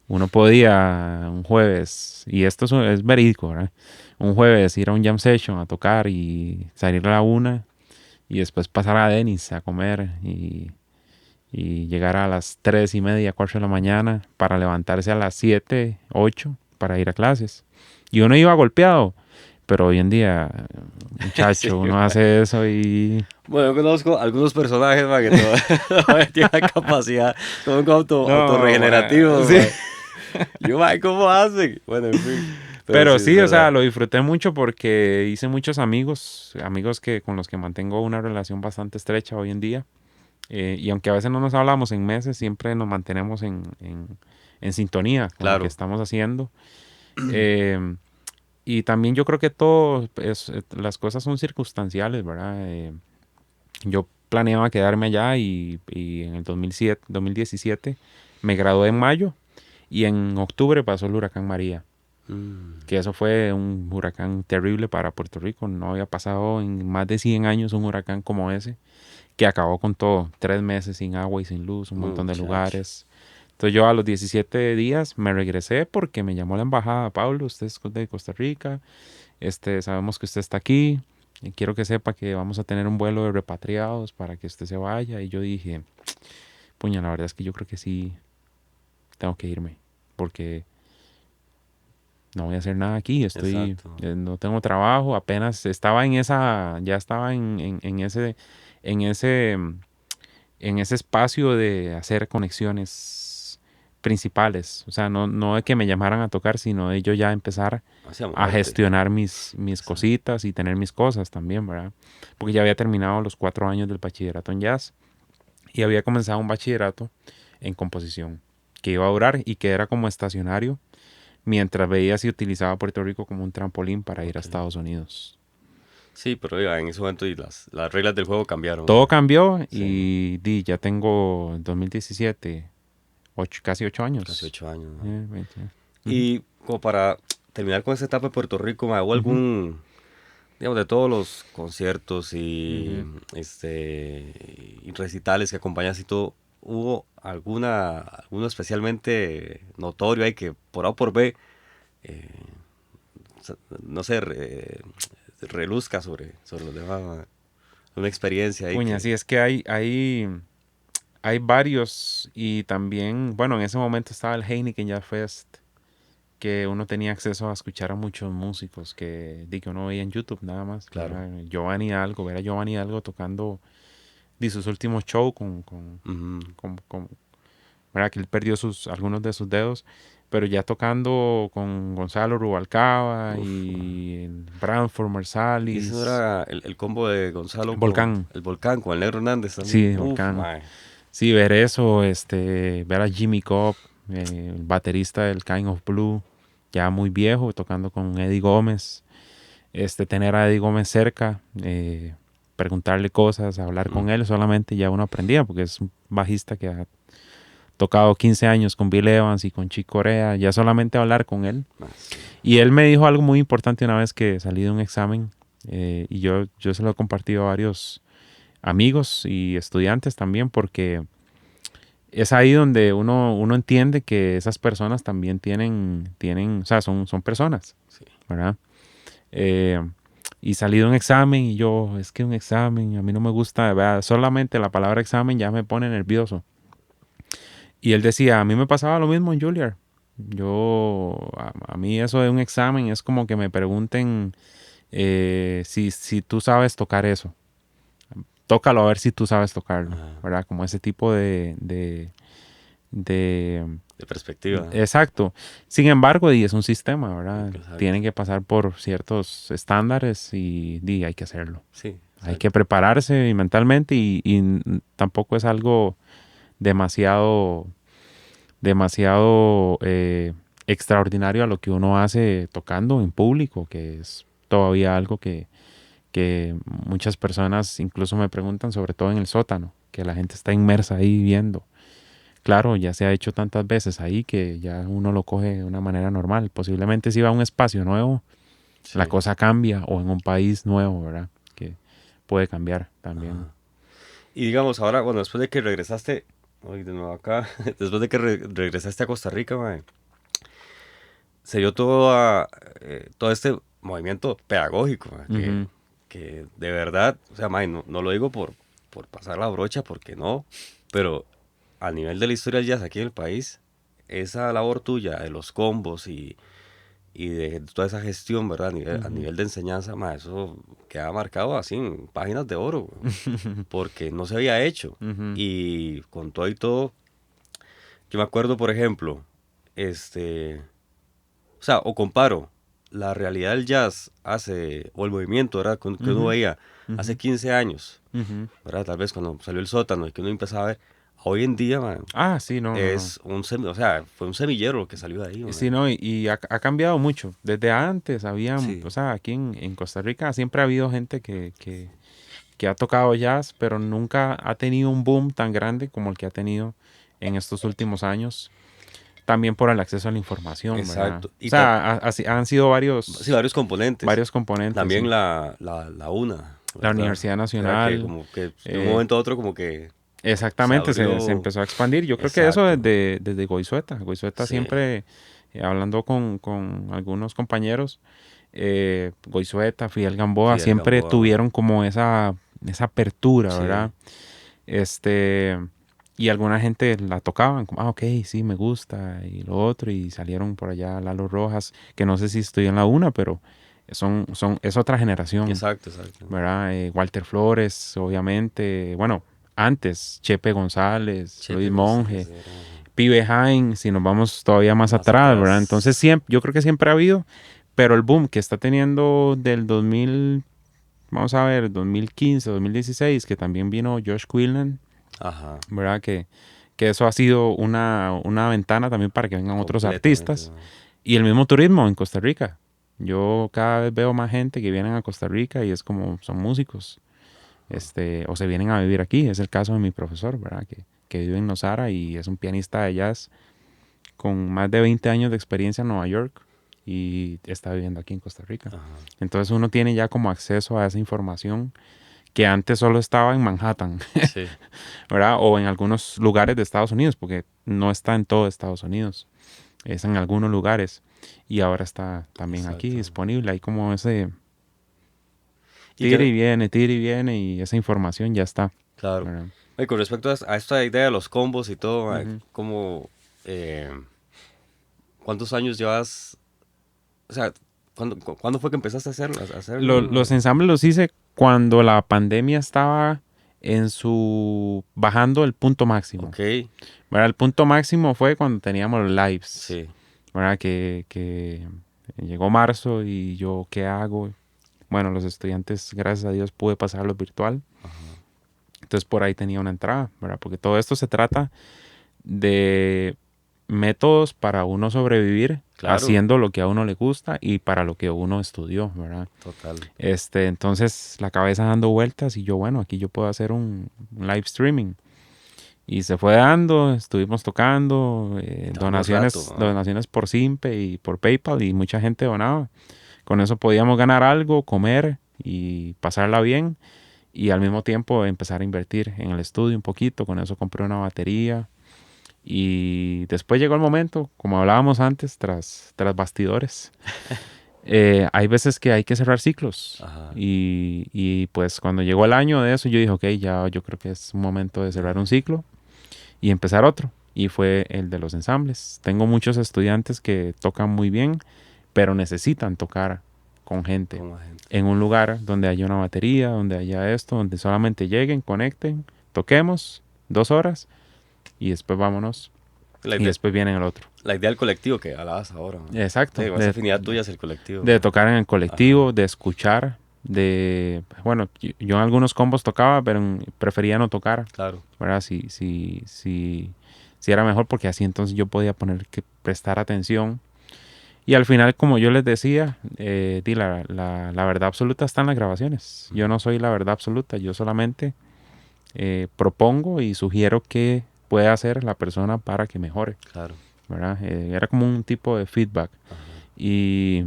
Uno podía un jueves, y esto es verídico, ¿verdad? Un jueves ir a un jam session a tocar y salir a la 1 y después pasar a Denis a comer y llegar a las 3:30, 4 de la mañana para levantarse a las 7, 8 para ir a clases. Y uno iba golpeado, pero hoy en día, Sí. muchacho, uno hace eso y... Bueno, yo conozco algunos personajes, ma, que todavía tienen la capacidad, como un No, autorregenerativo, sí. ma. Yo, ma, ¿cómo hacen? Bueno, en fin. Pero sí, Pero es sí, o sea, verdad. lo disfruté mucho porque hice muchos amigos, amigos con los que mantengo una relación bastante estrecha hoy en día. Y aunque a veces no nos hablamos en meses, siempre nos mantenemos en sintonía con lo que Claro, estamos haciendo. Eh, y también yo creo que todo, las cosas son circunstanciales, ¿verdad? Yo planeaba quedarme allá y en el 2017 me gradué en mayo y en octubre pasó el huracán María, mm, que eso fue un huracán terrible para Puerto Rico. No había pasado en más de 100 años un huracán como ese, que acabó con todo. 3 meses sin agua y sin luz, un montón de muchacho. lugares. Entonces yo a los 17 días me regresé porque me llamó la embajada: Pablo, usted es de Costa Rica, sabemos que usted está aquí, y quiero que sepa que vamos a tener un vuelo de repatriados para que usted se vaya. Y yo dije, puña, la verdad es que yo creo que sí tengo que irme, porque no voy a hacer nada aquí, Exacto. no tengo trabajo, apenas estaba ya estaba en ese, en ese espacio de hacer conexiones principales. O sea, no de que me llamaran a tocar, sino de yo ya empezar Hacia a moverte. gestionar mis Exacto. cositas y tener mis cosas también, ¿verdad? Porque ya había terminado los 4 años del bachillerato en jazz y había comenzado un bachillerato en composición que iba a durar y que era como estacionario mientras veía si utilizaba Puerto Rico como un trampolín para ir a Ok. Estados Unidos. Sí, pero oiga, en ese momento y las reglas del juego cambiaron, Todo ma. cambió Sí, ya tengo en 2017 casi 8 casi años. 8 años, ma. 20. Ujú, Y como para terminar con esta etapa de Puerto Rico, ma, ¿hubo ujú, algún, digamos, de todos los conciertos y ujú. y recitales que acompañas y todo, hubo alguno especialmente notorio ahí que por A o por B, eh, no sé, reluzca sobre los demás, mae? Una experiencia ahí Puña, que... sí, es que hay varios y también, bueno, en ese momento estaba el Heineken Jazz Fest, que uno tenía acceso a escuchar a muchos músicos que uno veía en YouTube nada más. Claro. Ver a Giovanni Hidalgo tocando de sus últimos shows Ujú. ¿verdad? Que él perdió algunos de sus dedos, pero ya tocando con Gonzalo Rubalcaba Uf, mae. y Branford Y eso Marsalis, era el combo de Gonzalo con Volcán, el Volcán, con el Negro Hernández también. sí, Uf, Volcán. mae. Sí, ver eso, ver a Jimmy Cobb, el baterista del Kind of Blue, ya muy viejo, tocando con Eddie Gómez, tener a Eddie Gómez cerca, preguntarle cosas, hablar Mm, con él, solamente ya uno aprendía, porque es un bajista que ha tocado 15 años con Bill Evans y con Chick Corea, ya solamente hablar con él. sí. Y él me dijo algo muy importante una vez que salí de un examen, y yo se lo he compartido a varios amigos y estudiantes también, porque es ahí donde uno entiende que esas personas también o sea, son personas, Sí. ¿verdad? Eh, y salí de un examen y yo, es que un examen, a mí no me gusta, ¿verdad? Solamente la palabra examen ya me pone nervioso. Y él decía, a mí me pasaba lo mismo en Juilliard. A mí eso de un examen es como que me pregunten si tú sabes tocar eso. Tócalo a ver si tú sabes tocarlo, Ajá. ¿verdad? Como ese tipo de De perspectiva. exacto. Sin embargo, y es un sistema, ¿verdad? Exacto. Tienen que pasar por ciertos estándares y hay que hacerlo. Sí, Hay que exacto. prepararse y mentalmente y tampoco es algo demasiado, demasiado extraordinario a lo que uno hace tocando en público, que es todavía algo que muchas personas incluso me preguntan, sobre todo en el sótano, que la gente está inmersa ahí viendo. Claro, ya se ha hecho tantas veces ahí que ya uno lo coge de una manera normal. Posiblemente si va a un espacio nuevo, la Sí. cosa cambia o en un país nuevo, ¿verdad? Que puede cambiar también. Ajá. Y digamos, ahora, bueno, después de que regresaste, hoy de nuevo acá, después de que regresaste a Costa Rica, mae, se dio todo este movimiento pedagógico, mae, Ujú, que de verdad, o sea, mae, no lo digo por pasar la brocha, porque no, pero a nivel de la historia del jazz aquí en el país, esa labor tuya de los combos y de toda esa gestión, ¿verdad? A ujú. nivel de enseñanza, mae, eso queda marcado así en páginas de oro, weón, porque no se había hecho. Ujú, Y con todo y todo, yo me acuerdo, por ejemplo, o sea, o comparo la realidad del jazz o el movimiento, ¿verdad? Que uno ujú, veía hace ujú, 15 años, ujú. ¿verdad? Tal vez cuando salió el sótano y que uno empezaba a ver, hoy en día, man, Ah, sí, no, no, no. o sea, fue un semillero lo que salió de ahí, Sí, man. no, y ha cambiado mucho. Desde antes o Sí, sea, aquí en Costa Rica siempre ha habido gente que ha tocado jazz, pero nunca ha tenido un boom tan grande como el que ha tenido en estos últimos años. También por el acceso a la información, ¿verdad? exacto. O sea, han sido Sí, varios, varios componentes. varios componentes, También sí. la UNA, La ¿verdad? Universidad ¿Verdad? Que Nacional, como que de un eh, momento a otro como que se exactamente, se abrió. empezó a expandir. Yo creo que eso Exacto. desde Goizueta. Goizueta Sí, siempre, hablando con algunos compañeros, Goizueta, Fidel Gamboa, Fidel siempre Gamboa, man. tuvieron como esa apertura, Sí, ¿verdad? Este, y alguna gente la tocaban, como, ok, sí, me gusta, y lo otro, y salieron por allá Lalo Rojas, que no sé si estoy en la una, pero es otra generación, exacto, exacto. ¿verdad? Walter Flores, obviamente, bueno, antes, Chepe González, Chepe Luis González Monge, era Pibe Jain, si nos vamos todavía más más atrás, ¿verdad? Entonces atrás. siempre, yo creo que siempre ha habido, pero el boom que está teniendo del 2000, vamos a ver, 2015, 2016, que también vino Josh Quillen, Ajá, ¿verdad? Que eso ha sido una ventana también para que vengan otros completamente, artistas. man. Y el mismo turismo en Costa Rica. Yo cada vez veo más gente que vienen a Costa Rica y es como son músicos, o se vienen a vivir aquí. Es el caso de mi profesor, ¿verdad? Que vive en Nosara y es un pianista de jazz con más de 20 años de experiencia en Nueva York y está viviendo aquí en Costa Rica. Ajá. Entonces uno tiene ya como acceso a esa información que antes solo estaba en Manhattan, Sí, ¿verdad? O en algunos lugares de Estados Unidos, porque no está en todo Estados Unidos, es en algunos lugares. Y ahora está también aquí exacto. disponible. Hay como ese Y que, tire y viene, y esa información ya está, claro. ¿verdad? Y con respecto a esta idea de los combos y todo, Ujú. como, ¿cuántos años llevas? O sea, ¿cuándo fue que empezaste a Los hacerlo? ensambles los hice cuando la pandemia estaba en su bajando el punto máximo. Ok, ¿Verdad? El punto máximo fue cuando teníamos los lives, sí, ¿verdad? Que llegó marzo y yo, ¿qué hago? Bueno, los estudiantes, gracias a Dios, pude pasarlo virtual. ajá, Entonces por ahí tenía una entrada, ¿verdad? Porque todo esto se trata de métodos para uno sobrevivir claro, haciendo lo que a uno le gusta y para lo que uno estudió, ¿verdad? total. Entonces la cabeza dando vueltas y yo, bueno, aquí yo puedo hacer un live streaming. Y se fue dando, estuvimos tocando, Dando rato, ¿no? donaciones por Simpe y por PayPal, y mucha gente donaba. Con eso podíamos ganar algo, comer y pasarla bien, y al mismo tiempo empezar a invertir en el estudio un poquito. Con eso compré una batería, y después llegó el momento, como hablábamos antes, tras bastidores. Hay veces que hay que cerrar ciclos, Ajá, y pues cuando llegó el año de eso yo dije, ok, ya yo creo que es un momento de cerrar un ciclo y empezar otro. Y fue el de los ensambles. Tengo muchos estudiantes que tocan muy bien, pero necesitan tocar con gente con la gente. en un lugar donde haya una batería, donde haya esto, donde solamente lleguen, conecten, toquemos 2 horas y después vámonos, La y idea, después viene el otro. la idea del colectivo que hablabas ahora, ¿no? Sí, Exacto, con esa afinidad tuya es el colectivo, de ¿no? tocar en el colectivo, Ajá, de escuchar, bueno, yo en algunos combos tocaba, pero prefería no tocar, claro, ¿verdad? Si era mejor, porque así entonces yo podía poner que prestar atención. Y al final, como yo les decía, la verdad absoluta está en las grabaciones. Yo no soy la verdad absoluta, yo solamente propongo y sugiero qué puede hacer la persona para que mejore, claro, ¿verdad? Era como un tipo de feedback. ajá, Y,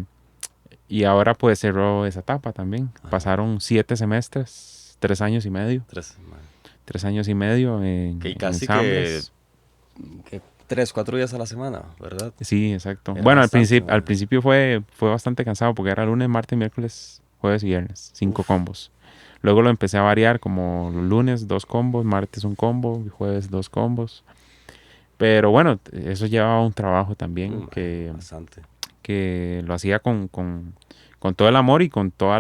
y ahora pues cerró esa etapa también. ajá. Pasaron 7 semestres, 3 años y medio. 3 semanas. 3 años y medio Que en casi que, ensambles. 3, 4 días a la semana, ¿verdad? Sí, exacto. Era Bueno, bastante, al man. principio fue bastante cansado porque era lunes, martes, miércoles, jueves y viernes, 5 combos. Luego lo empecé a variar, como los lunes 2 combos, martes un combo, y jueves 2 combos. Pero bueno, eso llevaba un trabajo también Bastante, que lo hacía con todo el amor y con toda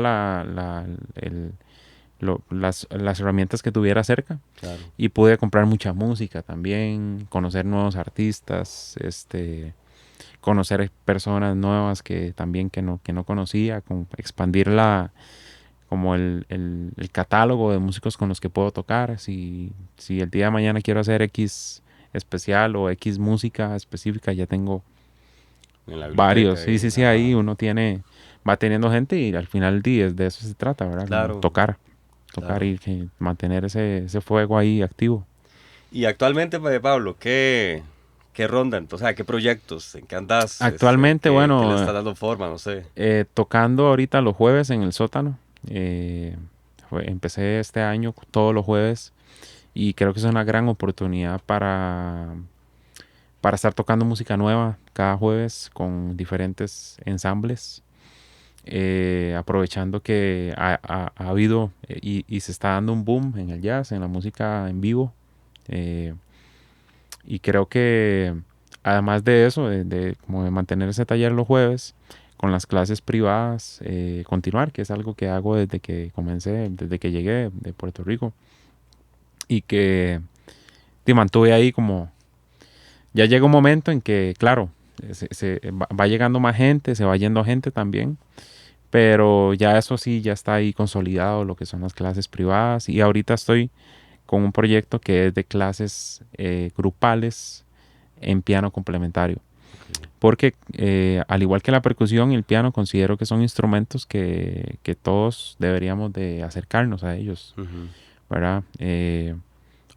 las herramientas que tuviera cerca. claro. Y pude comprar mucha música también, conocer nuevos artistas, conocer personas nuevas que también que no conocía, expandir como el catálogo de músicos con los que puedo tocar. Si el día de mañana quiero hacer X especial o X música específica, ya tengo En la varios. biblioteca Sí, y, sí, sí, ahí ajá, va teniendo gente, y al final del día de eso se trata, ¿verdad? Como claro, tocar claro. y que mantener ese fuego ahí activo. Y actualmente, Pablo, ¿qué ronda? Entonces, ¿qué proyectos? ¿En qué andas? Actualmente, ¿Qué le bueno, estás dando forma? No sé. tocando ahorita los jueves en el sótano. Empecé este año todos los jueves, y creo que es una gran oportunidad para estar tocando música nueva cada jueves con diferentes ensambles. Aprovechando que ha habido y se está dando un boom en el jazz, en la música en vivo. eh, y creo que además de eso, como de mantener ese taller los jueves, con las clases privadas, continuar, que es algo que hago desde que comencé, desde que llegué de Puerto Rico, y que te mantuve ahí como... Ya llega un momento en que, claro, va llegando más gente, se va yendo gente también, pero ya eso sí, ya está ahí consolidado lo que son las clases privadas, y ahorita estoy con un proyecto que es de clases grupales en piano complementario. Ok, Porque al igual que la percusión y el piano, considero que son instrumentos que todos deberíamos de acercarnos a ellos, ujú, ¿verdad?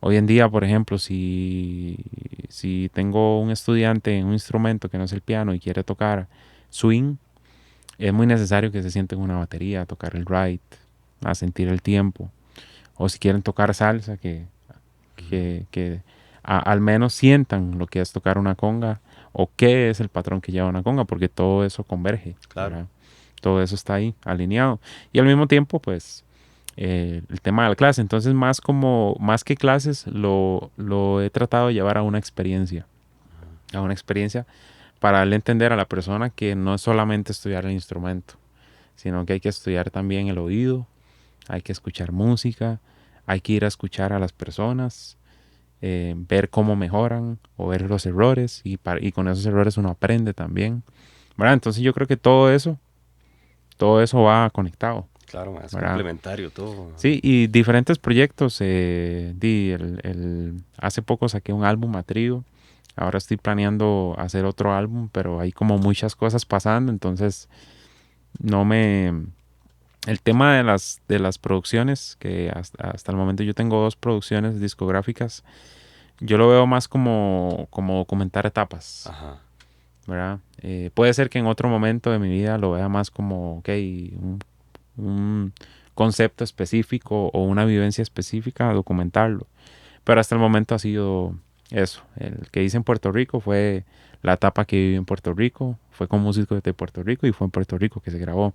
Hoy en día, por ejemplo, si tengo un estudiante en un instrumento que no es el piano y quiere tocar swing, es muy necesario que se siente en una batería, a tocar el ride, a sentir el tiempo. o si quieren tocar salsa, que al menos sientan lo que es tocar una conga o qué es el patrón que lleva una conga, porque todo eso converge, Claro. ¿verdad? Todo eso está ahí, alineado. Y al mismo tiempo, pues, el tema de la clase. Entonces, más que clases, lo he tratado de llevar a una experiencia para darle a entender a la persona que no es solamente estudiar el instrumento, sino que hay que estudiar también el oído, hay que escuchar música, hay que ir a escuchar a las personas, ver cómo mejoran o ver los errores y con esos errores uno aprende también, ¿verdad? Entonces yo creo que todo eso va conectado, Claro, ma, es ¿verdad? complementario todo. Sí, y diferentes proyectos. Hace poco saqué un álbum a trío. Ahora estoy planeando hacer otro álbum, pero hay como muchas cosas pasando, entonces no me... El tema de las producciones, que hasta el momento yo tengo 2 producciones discográficas, yo lo veo más como documentar etapas, Ajá. ¿verdad? Puede ser que en otro momento de mi vida lo vea más como, ok, un concepto específico o una vivencia específica, documentarlo. Pero hasta el momento ha sido eso. El que hice en Puerto Rico fue la etapa que viví en Puerto Rico, fue con músicos de Puerto Rico y fue en Puerto Rico que se grabó.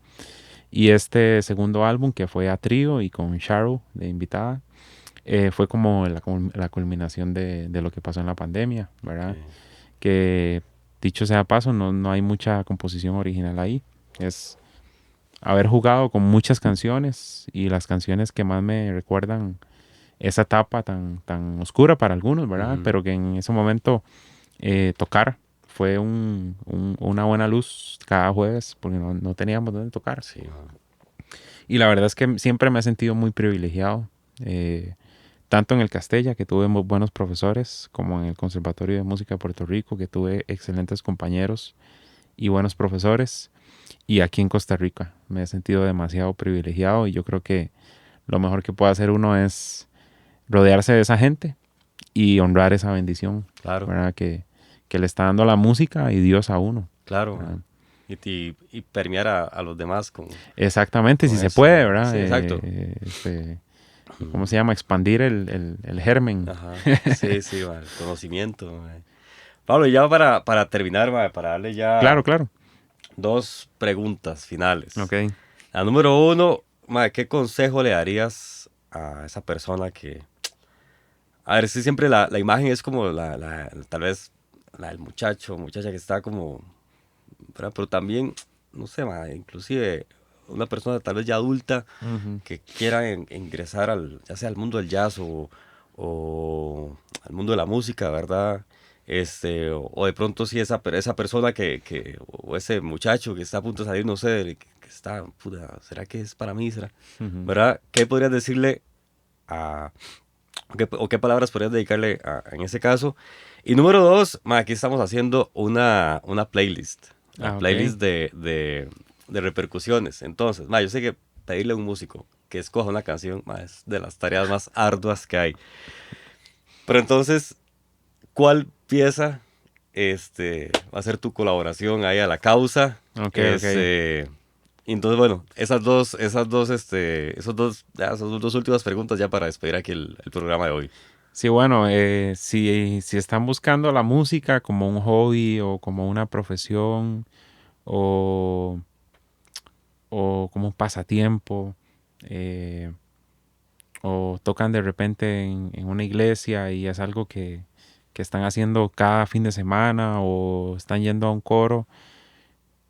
Y este segundo álbum que fue a trío y con Sharon de invitada, fue como la culminación de lo que pasó en la pandemia, ¿verdad? Okay. Que dicho sea paso, no hay mucha composición original ahí. Es haber jugado con muchas canciones y las canciones que más me recuerdan esa etapa tan oscura para algunos, ¿verdad? Ujú. Pero que en ese momento tocar fue una buena luz cada jueves porque no teníamos dónde tocar. Sí, ma. Y la verdad es que siempre me he sentido muy privilegiado, tanto en el Castella, que tuve muy buenos profesores, como en el Conservatorio de Música de Puerto Rico, que tuve excelentes compañeros y buenos profesores. Y aquí en Costa Rica me he sentido demasiado privilegiado y yo creo que lo mejor que puede hacer uno es rodearse de esa gente y honrar esa bendición, Claro, ¿verdad? Que le está dando la música y Dios a uno, claro, ¿verdad? ma. Y permear a los demás Exactamente, si con se eso, puede, ma. ¿verdad? Sí, exacto. ¿Cómo Ujú. se llama? Expandir el germen. Ajá. Sí, sí, ma, el conocimiento, ma. Pablo, y ya para terminar, ma, para darle ya Claro, claro. 2 preguntas finales. Ok. La número uno, ma, ¿qué consejo le darías a esa persona que... A ver, si siempre la imagen es como tal vez la del muchacho, muchacha que está como... ¿verdad? Pero también, no sé, ma, inclusive una persona tal vez ya adulta Ujú. que quiera ingresar ya sea al mundo del jazz o al mundo de la música, ¿verdad? O de pronto si esa persona o ese muchacho que está a punto de salir, no sé, que está, puta, ¿será que es para mí? ¿Será? Ujú. ¿Verdad? ¿Qué podrías decirle o qué palabras podrías dedicarle en ese caso? Y número dos, ma, aquí estamos haciendo una playlist, la Ah, ok. playlist de repercusiones. Entonces, ma, yo sé que pedirle a un músico que escoja una canción, ma, es de las tareas más arduas que hay. Pero entonces, ¿cuál pieza va a ser tu colaboración ahí a la causa? Ok, ok. Y entonces, bueno, esas dos últimas preguntas ya para despedir aquí el programa de hoy. Sí, bueno, si están buscando la música como un hobby o como una profesión o, o como un pasatiempo, eh, o tocan de repente en una iglesia y es algo que están haciendo cada fin de semana o están yendo a un coro,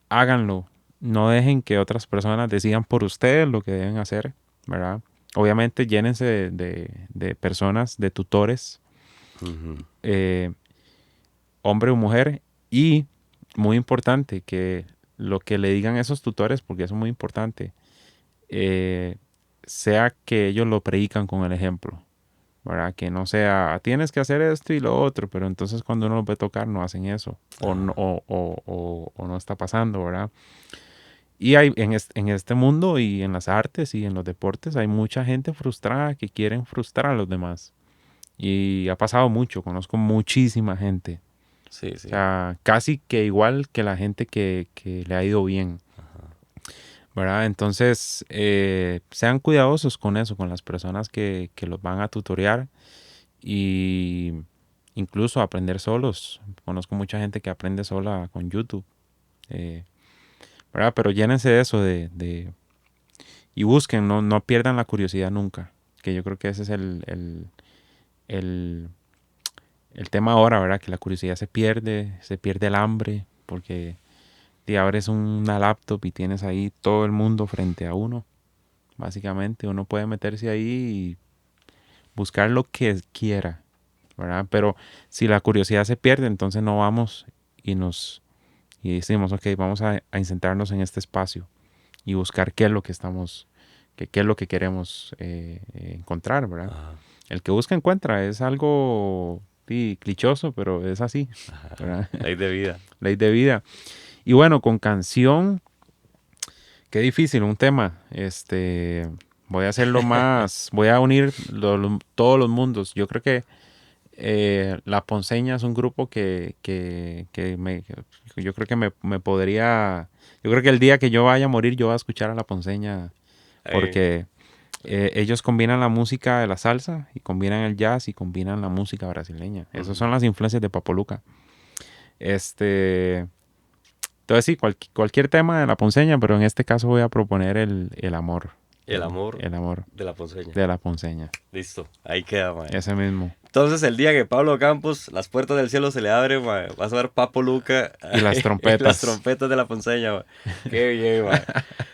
háganlo. No dejen que otras personas decidan por ustedes lo que deben hacer, ¿verdad? Obviamente llénense de personas, de tutores, Ujú. eh, hombre o mujer, y muy importante que lo que le digan esos tutores, porque eso es muy importante, eh, sea que ellos lo predican con el ejemplo, ¿verdad? Que no sea, tienes que hacer esto y lo otro, pero entonces cuando uno los ve tocar no hacen eso, Ajá. o no está pasando, ¿verdad? Y hay en este mundo y en las artes y en los deportes hay mucha gente frustrada que quieren frustrar a los demás. Y ha pasado mucho, conozco muchísima gente. Sí, O sí. sea, casi que igual que la gente que le ha ido bien. ¿verdad? Entonces, sean cuidadosos con eso, con las personas que los van a tutorear y incluso aprender solos. Conozco mucha gente que aprende sola con YouTube, eh, ¿verdad? Pero llénense de eso, y busquen, no pierdan la curiosidad nunca, que yo creo que ese es el, el tema ahora, ¿verdad? Que la curiosidad se pierde el hambre, porque te abres una laptop y tienes ahí todo el mundo frente a uno. Básicamente, uno puede meterse ahí y buscar lo que quiera, ¿verdad? Pero si la curiosidad se pierde, entonces no vamos y decimos, ok, vamos a centrarnos en este espacio y buscar qué es lo que estamos, qué es lo que queremos encontrar, ¿verdad? Ajá. El que busca encuentra, es algo sí, clichoso, pero es así, ¿verdad? Ley de vida. Ley de vida. Y bueno, con canción, qué difícil, un tema. Voy a hacerlo más, voy a unir todos los mundos. Yo creo que La Ponceña es un grupo yo creo que me podría, yo creo que el día que yo vaya a morir yo voy a escuchar a La Ponceña Ahí. porque ellos combinan la música de la salsa y combinan el jazz y combinan la música brasileña. Esas son las influencias de Papo Luca. Este, entonces sí, cualquier tema de La Ponceña, pero en este caso voy a proponer el amor. El amor El amor de la ponceña. de La Ponceña. Listo, ahí queda, mae. Ese mismo. Entonces, el día que Pablo Campos, las puertas del cielo se le abren, mae, vas a ver Papo Luca Y las y trompetas. las trompetas de la ponceña, mae. Qué bien, mae.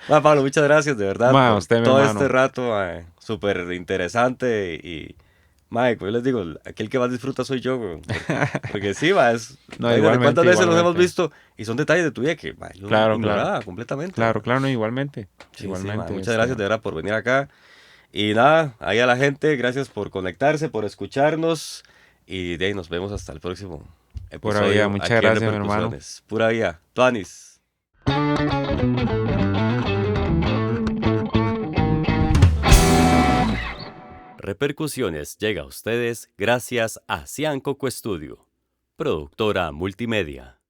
Mae, Pablo, muchas gracias, de verdad, Ma, por usted, mi todo hermano. este rato, mae. Súper interesante y, mae, pues yo les digo, aquel que más disfruta soy yo, güey. Porque sí, mae, No, imagínate igualmente, cuántas veces los hemos igualmente. visto y son detalles de tu vida que, mae, yo Claro, ignoraba claro. completamente, Claro, mae. claro, no, igualmente. Sí, sí, Igualmente. mae, muchas gracias de verdad por venir acá. Y nada, ahí a la gente, gracias por conectarse, por escucharnos. Y de ahí nos vemos hasta el próximo Pura vida, episodio muchas aquí en gracias, mi hermano. Repercusiones. Pura vida. Tuanis. Repercusiones llega a ustedes gracias a Ciancoco Estudio, productora multimedia.